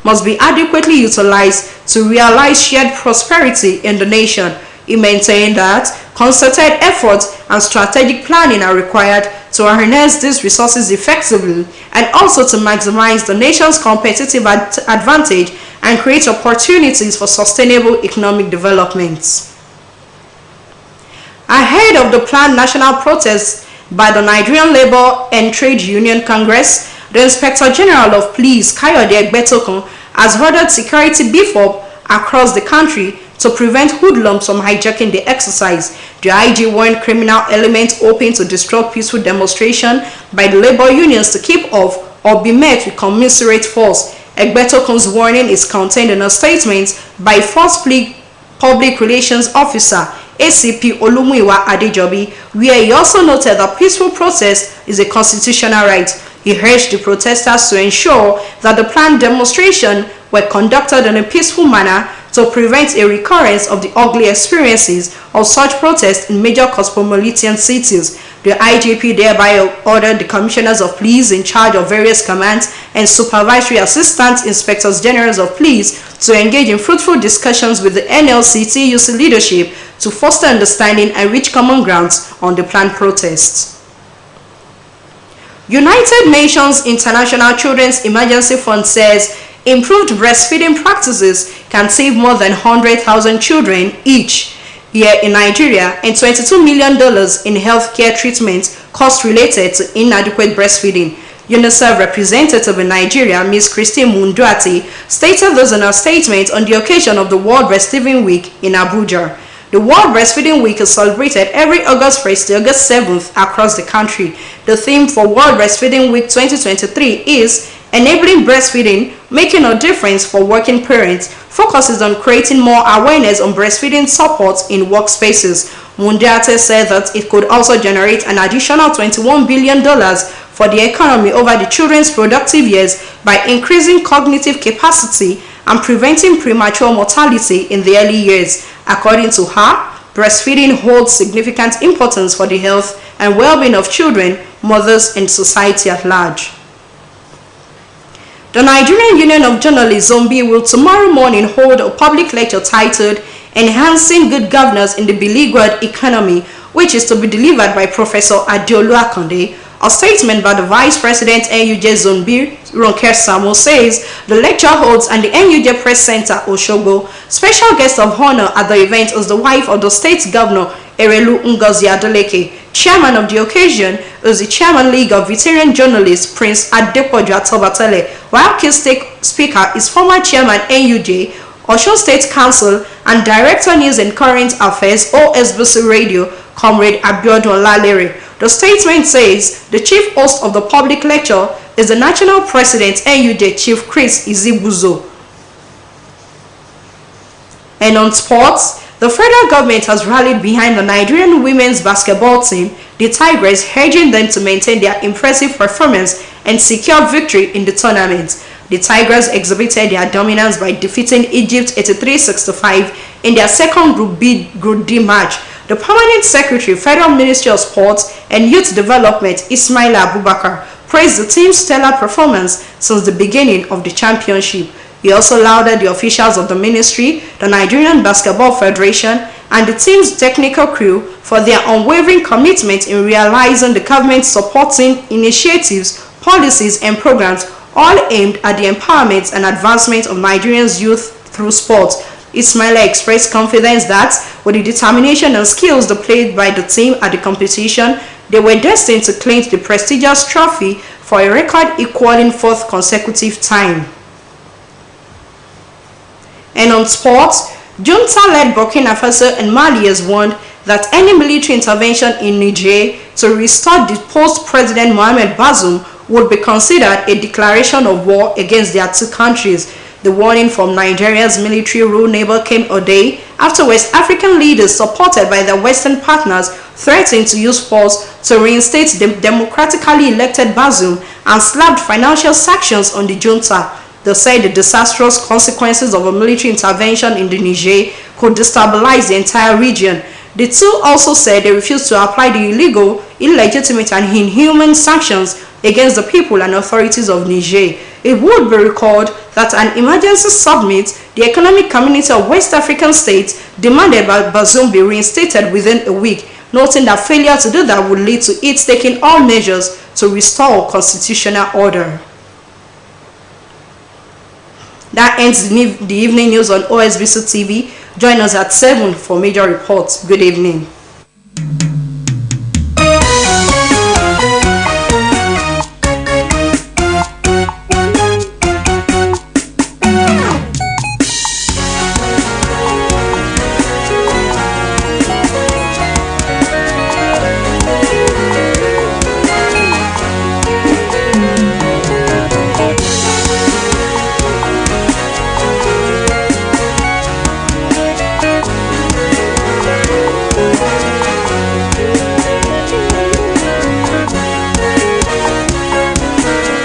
must be adequately utilized to realize shared prosperity in the nation. He maintained that concerted efforts and strategic planning are required to harness these resources effectively and also to maximize the nation's competitive advantage and create opportunities for sustainable economic development. Ahead of the planned national protest by the Nigerian Labour and Trade Union Congress, the Inspector General of Police, Kayode Egbetokun, has ordered security beef up across the country to prevent hoodlums from hijacking the exercise. The IG warned criminal elements hoping to disrupt peaceful demonstration by the labor unions to keep off or be met with commensurate force. Egbetokun's warning is contained in a statement by First Public Relations Officer ACP Olumuyiwa Adejobi, where he also noted that peaceful protest is a constitutional right. He urged the protesters to ensure that the planned demonstration were conducted in a peaceful manner to prevent a recurrence of the ugly experiences of such protests in major cosmopolitan cities. The IGP thereby ordered the commissioners of police in charge of various commands and supervisory assistant inspectors generals of police to engage in fruitful discussions with the NLC-TUC leadership to foster understanding and reach common grounds on the planned protests. United Nations International Children's Emergency Fund says improved breastfeeding practices can save more than 100,000 children each year in Nigeria and $22 million in healthcare treatment costs related to inadequate breastfeeding. UNICEF representative in Nigeria, Ms. Christine Munduati, stated this in a statement on the occasion of the World Breastfeeding Week in Abuja. The World Breastfeeding Week is celebrated every August 1st to August 7th across the country. The theme for World Breastfeeding Week 2023 is Enabling Breastfeeding, Making a Difference for Working Parents, focuses on creating more awareness on breastfeeding support in workspaces. Mundiate said that it could also generate an additional $21 billion for the economy over the children's productive years by increasing cognitive capacity and preventing premature mortality in the early years. According to her, breastfeeding holds significant importance for the health and well-being of children, mothers, and society at large. The Nigerian Union of Journalists (ZOMBI) will tomorrow morning hold a public lecture titled Enhancing Good Governance in the Beleaguered Economy, which is to be delivered by Professor Adeolu Akande. A statement by the Vice President NUJ ZOMBI, Ronke Samo, says the lecture holds at the NUJ Press Center, Osogbo. Special guest of honor at the event is the wife of the state governor, Erelu Ngozi Adeleke. Chairman of the occasion is the Chairman League of Veteran Journalists, Prince Adepoju Atobatele, while key speaker is former Chairman NUJ, Osun State Council, and Director News and Current Affairs, OSBC Radio, Comrade Abiodun Lalere. The statement says the chief host of the public lecture is the National President NUJ Chief Chris Izibuzo. And on sports, the federal government has rallied behind the Nigerian women's basketball team, the Tigers, urging them to maintain their impressive performance and secure victory in the tournament. The Tigers exhibited their dominance by defeating Egypt 83-65 in their second Group D match. The Permanent Secretary, Federal Ministry of Sports and Youth Development, Ismail Abubakar, praised the team's stellar performance since the beginning of the championship. He also lauded the officials of the ministry, the Nigerian Basketball Federation, and the team's technical crew for their unwavering commitment in realizing the government's supporting initiatives, policies, and programs, all aimed at the empowerment and advancement of Nigerians' youth through sports. Ismaila expressed confidence that, with the determination and skills displayed by the team at the competition, they were destined to claim the prestigious trophy for a record equaling fourth consecutive time. And on sports, junta-led Burkina Faso and Mali has warned that any military intervention in Niger to restore deposed President Mohamed Bazoum would be considered a declaration of war against their two countries. The warning from Nigeria's military-ruled neighbor came a day after West African leaders supported by their Western partners threatened to use force to reinstate the democratically elected Bazoum and slapped financial sanctions on the junta. They said the disastrous consequences of a military intervention in the Niger could destabilize the entire region. The two also said they refused to apply the illegal, illegitimate, and inhuman sanctions against the people and authorities of Niger. It would be recalled that an emergency summit, the Economic Community of West African States, demanded that Bazoum be reinstated within a week, noting that failure to do that would lead to it taking all measures to restore constitutional order. That ends the evening news on OSBC TV. Join us at 7 for major reports. Good evening.